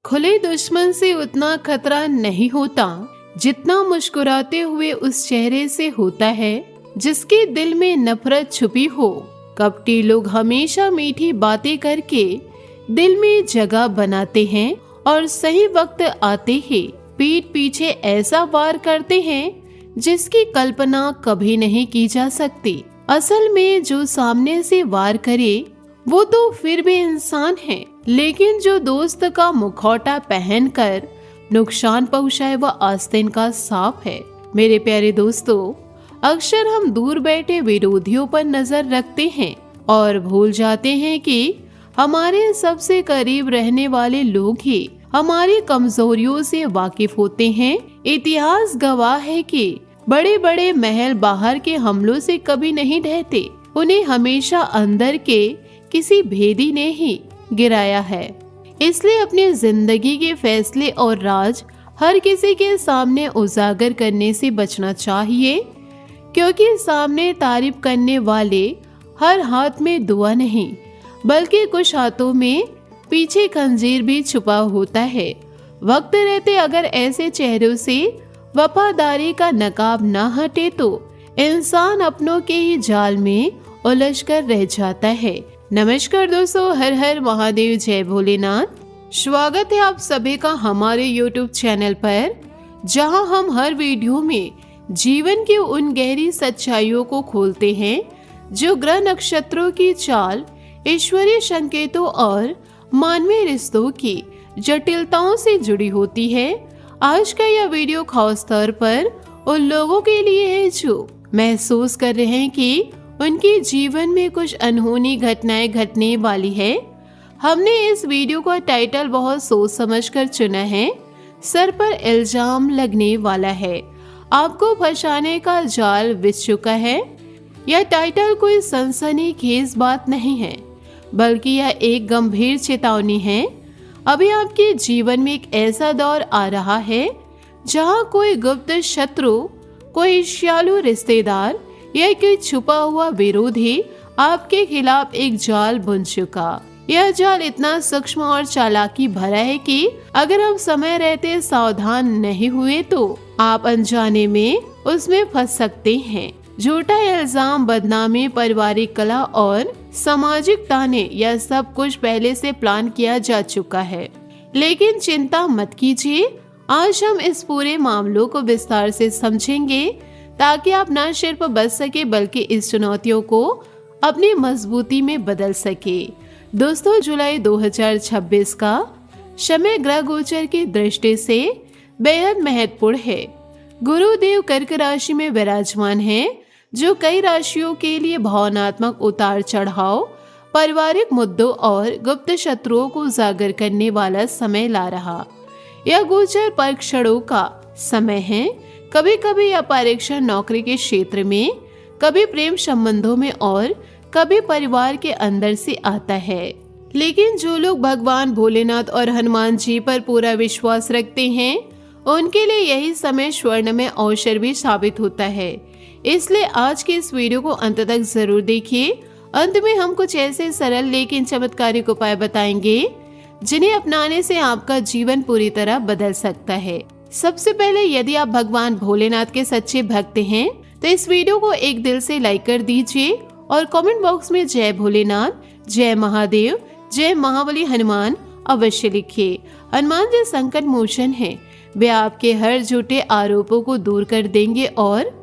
खुले दुश्मन से उतना खतरा नहीं होता जितना मुस्कुराते हुए उस चेहरे से होता है जिसके दिल में नफरत छुपी हो। कपटी लोग हमेशा मीठी बातें करके दिल में जगह बनाते हैं और सही वक्त आते ही पीठ पीछे ऐसा वार करते हैं जिसकी कल्पना कभी नहीं की जा सकती। असल में जो सामने से वार करे वो तो फिर भी इंसान है, लेकिन जो दोस्त का मुखौटा पहनकर नुकसान पहुंचाए वह आस्तीन का सांप है। मेरे प्यारे दोस्तों, अक्सर हम दूर बैठे विरोधियों पर नजर रखते हैं और भूल जाते हैं कि हमारे सबसे करीब रहने वाले लोग ही हमारी कमजोरियों से वाकिफ होते हैं। इतिहास गवाह है कि बड़े बड़े महल बाहर के हमलों से कभी नहीं ढहते, उन्हें हमेशा अंदर के किसी भेदी ने ही गिराया है। इसलिए अपनी जिंदगी के फैसले और राज हर किसी के सामने उजागर करने से बचना चाहिए, क्योंकि सामने तारीफ करने वाले हर हाथ में दुआ नहीं बल्कि कुछ हाथों में पीछे खंजीर भी छुपा होता है। वक्त रहते अगर ऐसे चेहरों से वफादारी का नकाब न हटे तो इंसान अपनों के ही जाल में उलझ कर रह जाता है। नमस्कार दोस्तों, हर हर महादेव, जय भोलेनाथ। स्वागत है आप सभी का हमारे YouTube चैनल पर, जहां हम हर वीडियो में जीवन की उन गहरी सच्चाइयों को खोलते हैं जो ग्रह नक्षत्रों की चाल, ईश्वरीय संकेतों और मानवीय रिश्तों की जटिलताओं से जुड़ी होती है। आज का यह वीडियो खास तौर पर उन लोगों के लिए है जो महसूस कर रहे हैं कि उनके जीवन में कुछ अनहोनी घटनाएं घटने वाली है। हमने इस वीडियो का टाइटल बहुत सोच समझकर चुना है, सर पर इल्जाम लगने वाला है, आपको फंसाने का जाल बिछ चुका है। यह टाइटल कोई सनसनीखेज बात नहीं है, बल्कि यह एक गंभीर चेतावनी है। अभी आपके जीवन में एक ऐसा दौर आ रहा है जहां कोई गुप्त शत्रु, कोई ईर्ष्यालु रिश्तेदार या कोई छुपा हुआ विरोधी आपके खिलाफ एक जाल बुन चुका। यह जाल इतना सूक्ष्म और चालाकी भरा है कि अगर हम समय रहते सावधान नहीं हुए तो आप अनजाने में उसमें फंस सकते हैं। झूठा इल्जाम, बदनामी, पारिवारिक कलह और सामाजिक ताने, यह सब कुछ पहले से प्लान किया जा चुका है। लेकिन चिंता मत कीजिए, आज हम इस पूरे मामलों को विस्तार से समझेंगे ताकि आप न सिर्फ बच सके बल्कि इस चुनौतियों को अपनी मजबूती में बदल सके। दोस्तों, जुलाई 2026 का समय ग्रह गोचर की दृष्टि से बेहद महत्वपूर्ण है। गुरुदेव कर्क राशि में विराजमान है, जो कई राशियों के लिए भावनात्मक उतार चढ़ाव, पारिवारिक मुद्दों और गुप्त शत्रुओं को उजागर करने वाला समय ला रहा। यह गोचर परीक्षणों का समय है। कभी कभी यह परीक्षण नौकरी के क्षेत्र में, कभी प्रेम संबंधों में और कभी परिवार के अंदर से आता है। लेकिन जो लोग भगवान भोलेनाथ और हनुमान जी पर पूरा विश्वास रखते हैं, उनके लिए यही समय स्वर्णमय अवसर भी साबित होता है। इसलिए आज के इस वीडियो को अंत तक जरूर देखिए। अंत में हम कुछ ऐसे सरल लेकिन चमत्कारिक उपाय बताएंगे जिन्हें अपनाने से आपका जीवन पूरी तरह बदल सकता है। सबसे पहले, यदि आप भगवान भोलेनाथ के सच्चे भक्त हैं तो इस वीडियो को एक दिल से लाइक कर दीजिए और कमेंट बॉक्स में जय भोलेनाथ, जय महादेव, जय महाबली हनुमान अवश्य लिखिए। हनुमान जी संकट मोचन है, वे आपके हर झूठे आरोपों को दूर कर देंगे और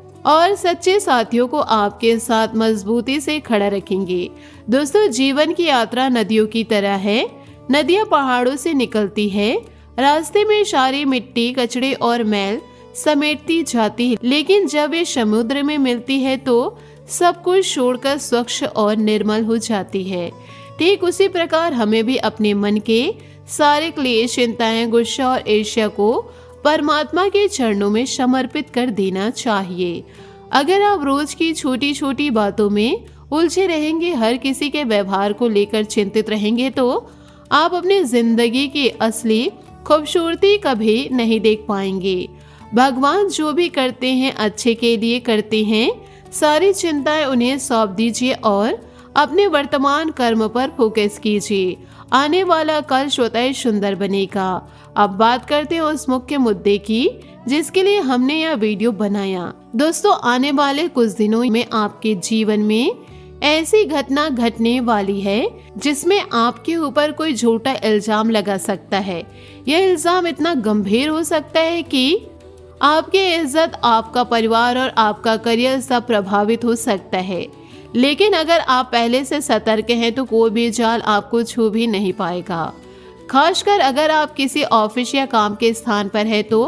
सच्चे साथियों को आपके साथ मजबूती से खड़ा रखेंगे। दोस्तों, जीवन की यात्रा नदियों की तरह है। नदियां पहाड़ों से निकलती है, रास्ते में सारी मिट्टी, कचड़े और मैल समेटती जाती है, लेकिन जब ये समुद्र में मिलती है तो सब कुछ छोड़कर स्वच्छ और निर्मल हो जाती है। ठीक उसी प्रकार हमें भी अपने मन के सारे क्लेश, चिंताएं, गुस्सा और ईर्ष्या को परमात्मा के चरणों में समर्पित कर देना चाहिए। अगर आप रोज की छोटी छोटी बातों में उलझे रहेंगे, हर किसी के व्यवहार को लेकर चिंतित रहेंगे, तो आप अपनी जिंदगी की असली खूबसूरती कभी नहीं देख पाएंगे। भगवान जो भी करते हैं अच्छे के लिए करते हैं। सारी चिंताएं उन्हें सौंप दीजिए और अपने वर्तमान कर्म पर फोकस कीजिए। आने वाला कल स्वतः सुंदर बनेगा। अब बात करते हैं उस मुख्य मुद्दे की जिसके लिए हमने यह वीडियो बनाया। दोस्तों, आने वाले कुछ दिनों में आपके जीवन में ऐसी घटना घटने वाली है जिसमें आपके ऊपर कोई झूठा इल्जाम लगा सकता है। यह इल्जाम इतना गंभीर हो सकता है कि आपकी इज्जत, आपका परिवार और आपका करियर सब प्रभावित हो सकता है। लेकिन अगर आप पहले से सतर्क हैं तो कोई भी जाल आपको छू भी नहीं पाएगा। खासकर अगर आप किसी ऑफिस या काम के स्थान पर है तो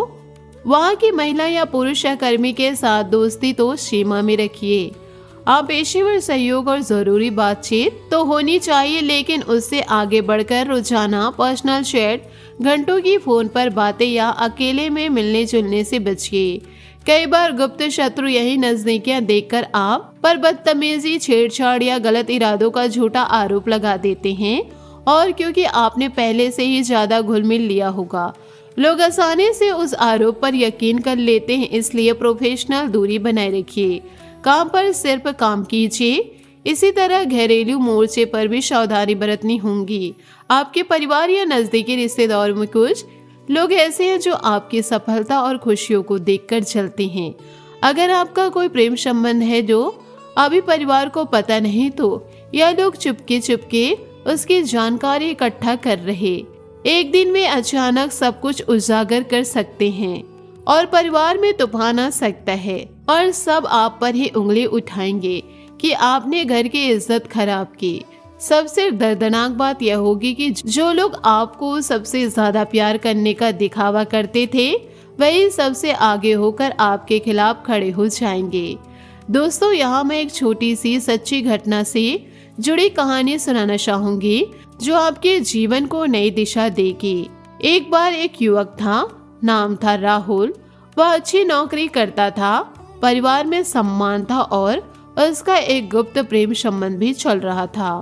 वहाँ की महिला या पुरुष या कर्मी के साथ दोस्ती तो सीमा में रखिए। आप पेशेवर सहयोग और जरूरी बातचीत तो होनी चाहिए, लेकिन उससे आगे बढ़कर रोजाना पर्सनल चैट, घंटों की फोन पर बातें या अकेले में मिलने जुलने से बचिए। कई बार गुप्त शत्रु यही नजदीकियां देखकर आप पर बदतमीजी, छेड़छाड़ या गलत इरादों का झूठा आरोप लगा देते हैं, और क्योंकि आपने पहले से ही ज्यादा घुल मिल लिया होगा, लोग आसानी से उस आरोप पर यकीन कर लेते हैं। इसलिए प्रोफेशनल दूरी बनाए रखिए। काम पर सिर्फ काम कीजिए। इसी तरह घरेलू मोर्चे पर भी सावधानी बरतनी होगी। आपके परिवार या नजदीकी रिश्तेदारों में कुछ लोग ऐसे हैं जो आपकी सफलता और खुशियों को देखकर चलते हैं। अगर आपका कोई प्रेम संबंध है जो अभी परिवार को पता नहीं, तो यह लोग चुपके चुपके उसकी जानकारी इकट्ठा कर रहे एक दिन में अचानक सब कुछ उजागर कर सकते हैं और परिवार में तूफान आ सकता है और सब आप पर ही उंगली उठाएंगे कि आपने घर की इज्जत खराब की। सबसे दर्दनाक बात यह होगी कि जो लोग आपको सबसे ज्यादा प्यार करने का दिखावा करते थे, वही सबसे आगे होकर आपके खिलाफ खड़े हो जाएंगे। दोस्तों, यहाँ मैं एक छोटी सी सच्ची घटना से जुड़ी कहानी सुनाना चाहूंगी जो आपके जीवन को नई दिशा देगी। एक बार एक युवक था, नाम था राहुल। वह अच्छी नौकरी करता था, परिवार में सम्मान था और उसका एक गुप्त प्रेम संबंध भी चल रहा था।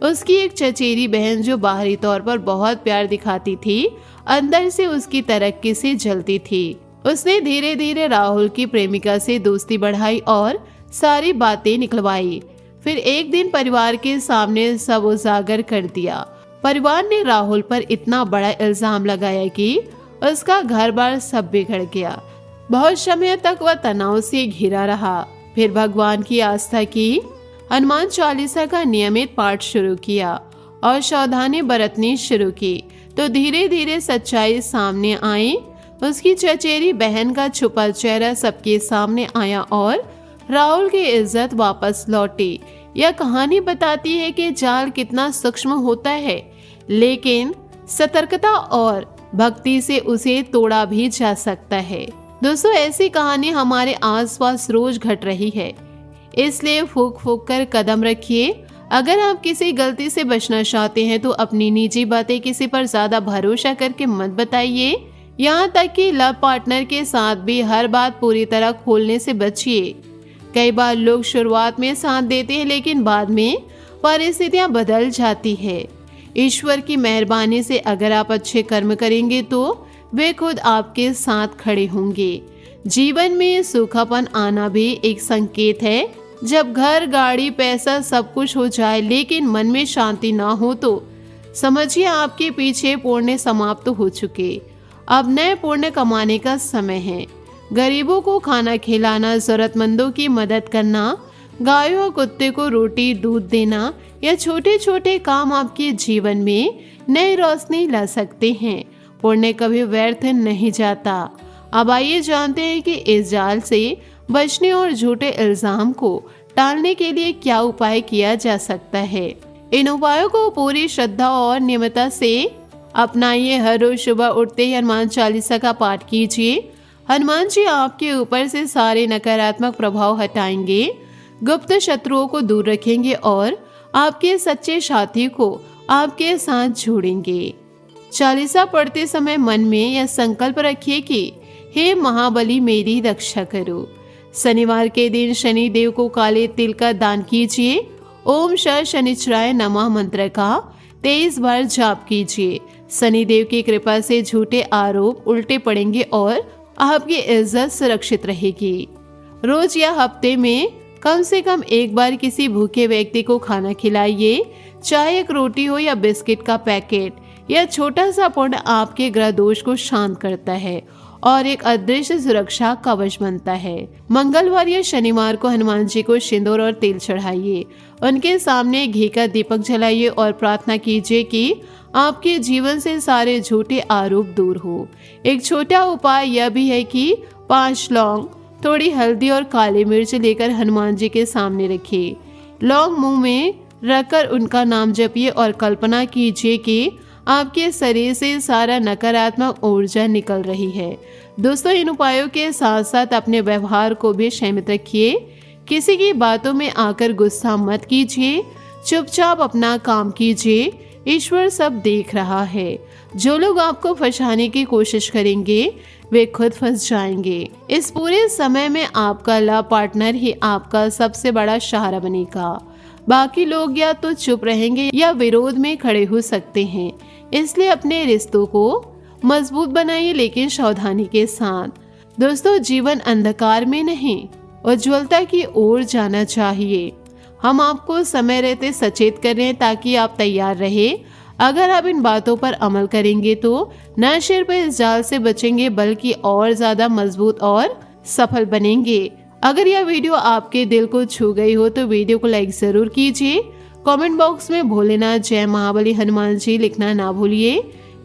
उसकी एक चचेरी बहन जो बाहरी तौर पर बहुत प्यार दिखाती थी, अंदर से उसकी तरक्की से जलती थी। उसने धीरे धीरे राहुल की प्रेमिका से दोस्ती बढ़ाई और सारी बातें निकलवाई। फिर एक दिन परिवार के सामने सब उजागर कर दिया। परिवार ने राहुल पर इतना बड़ा इल्जाम लगाया कि उसका घर बार सब बिगड़ गया। बहुत समय तक वह तनाव से घिरा रहा। फिर भगवान की आस्था की, हनुमान चालीसा का नियमित पाठ शुरू किया और सावधानी बरतनी शुरू की, तो धीरे धीरे सच्चाई सामने आई। उसकी चचेरी बहन का छुपा चेहरा सबके सामने आया और राहुल की इज्जत वापस लौटी। यह कहानी बताती है कि जाल कितना सूक्ष्म होता है, लेकिन सतर्कता और भक्ति से उसे तोड़ा भी जा सकता है। दोस्तों, ऐसी कहानी हमारे आसपास रोज घट रही है, इसलिए फूक फूक कर कदम रखिए। अगर आप किसी गलती से बचना चाहते हैं तो अपनी निजी बातें किसी पर ज्यादा भरोसा करके मत बताइए। यहाँ तक कि लव पार्टनर के साथ भी हर बात पूरी तरह खोलने से बचिए। कई बार लोग शुरुआत में साथ देते हैं, लेकिन बाद में परिस्थितियां बदल जाती है। ईश्वर की मेहरबानी से अगर आप अच्छे कर्म करेंगे तो वे खुद आपके साथ खड़े होंगे। जीवन में सूखापन आना भी एक संकेत है। जब घर, गाड़ी, पैसा सब कुछ हो जाए लेकिन मन में शांति ना हो तो समझिए आपके पीछे पुण्य समाप्त हो चुके। अब नए पुण्य कमाने का समय है। गरीबों को खाना खिलाना, जरूरतमंदों की मदद करना, गायों और कुत्ते को रोटी दूध देना, या छोटे छोटे काम आपके जीवन में नई रोशनी ला सकते हैं। पुण्य कभी व्यर्थ नहीं जाता। अब आइए जानते हैं कि इस जाल से बचने और झूठे इल्जाम को टालने के लिए क्या उपाय किया जा सकता है। इन उपायों को पूरी श्रद्धा और नियमितता से अपनाइए। हर रोज सुबह उठते ही हनुमान चालीसा का पाठ कीजिए। हनुमान जी आपके ऊपर से सारे नकारात्मक प्रभाव हटाएंगे, गुप्त शत्रुओं को दूर रखेंगे और आपके सच्चे साथी को आपके साथ जोड़ेंगे। चालीसा पढ़ते समय मन में यह संकल्प रखिए कि हे महाबली मेरी रक्षा करो। शनिवार के दिन शनि देव को काले तिल का दान कीजिए। ओम शनिचराय नमः मंत्र का 23 बार जाप कीजिए। शनिदेव की कृपा से झूठे आरोप उल्टे पड़ेंगे और आपकी इज्जत सुरक्षित रहेगी। रोज या हफ्ते में कम से कम एक बार किसी भूखे व्यक्ति को खाना खिलाइए। चाहे एक रोटी हो या बिस्किट का पैकेट, यह छोटा सा पुण्य आपके ग्रह दोष को शांत करता है और एक अदृश्य सुरक्षा कवच बनता है। मंगलवार या शनिवार को हनुमान जी को सिंदूर और तेल चढ़ाइए, उनके सामने घी का दीपक जलाइए और प्रार्थना कीजिए कि आपके जीवन से सारे झूठे आरोप दूर हो। एक छोटा उपाय यह भी है कि 5 लौंग, थोड़ी हल्दी और काली मिर्च लेकर हनुमान जी के सामने रखिए। लौंग मुंह में रखकर उनका नाम जपिए और कल्पना कीजिए कि आपके शरीर से सारा नकारात्मक ऊर्जा निकल रही है। दोस्तों, इन उपायों के साथ साथ अपने व्यवहार को भी संयमित रखिए। किसी की बातों में आकर गुस्सा मत कीजिए, चुपचाप अपना काम कीजिए। ईश्वर सब देख रहा है। जो लोग आपको फंसाने की कोशिश करेंगे वे खुद फंस जाएंगे। इस पूरे समय में आपका लव पार्टनर ही आपका सबसे बड़ा सहारा बनेगा। बाकी लोग या तो चुप रहेंगे या विरोध में खड़े हो सकते हैं। इसलिए अपने रिश्तों को मजबूत बनाइए, लेकिन सावधानी के साथ। दोस्तों, जीवन अंधकार में नहीं, उज्ज्वलता की ओर जाना चाहिए। हम आपको समय रहते सचेत कर रहे हैं ताकि आप तैयार रहे। अगर आप इन बातों पर अमल करेंगे तो न सिर्फ इस जाल से बचेंगे बल्कि और ज्यादा मजबूत और सफल बनेंगे। अगर यह वीडियो आपके दिल को छू गई हो तो वीडियो को लाइक जरूर कीजिए। कमेंट बॉक्स में भोलेनाथ जय महाबली हनुमान जी लिखना ना भूलिए।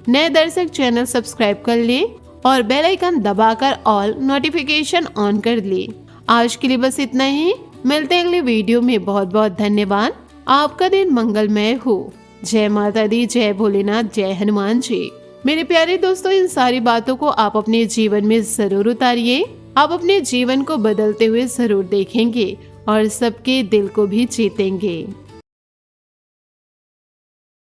नए दर्शक चैनल सब्सक्राइब कर ले और बेल आइकन दबाकर ऑल नोटिफिकेशन ऑन कर ले। आज के लिए बस इतना ही। मिलते हैं अगले वीडियो में। बहुत बहुत धन्यवाद। आपका दिन मंगलमय हो। जय माता दी, जय भोलेनाथ, जय हनुमान जी। मेरे प्यारे दोस्तों, इन सारी बातों को आप अपने जीवन में जरूर उतारिए। आप अपने जीवन को बदलते हुए जरूर देखेंगे और सबके दिल को भी जीतेंगे।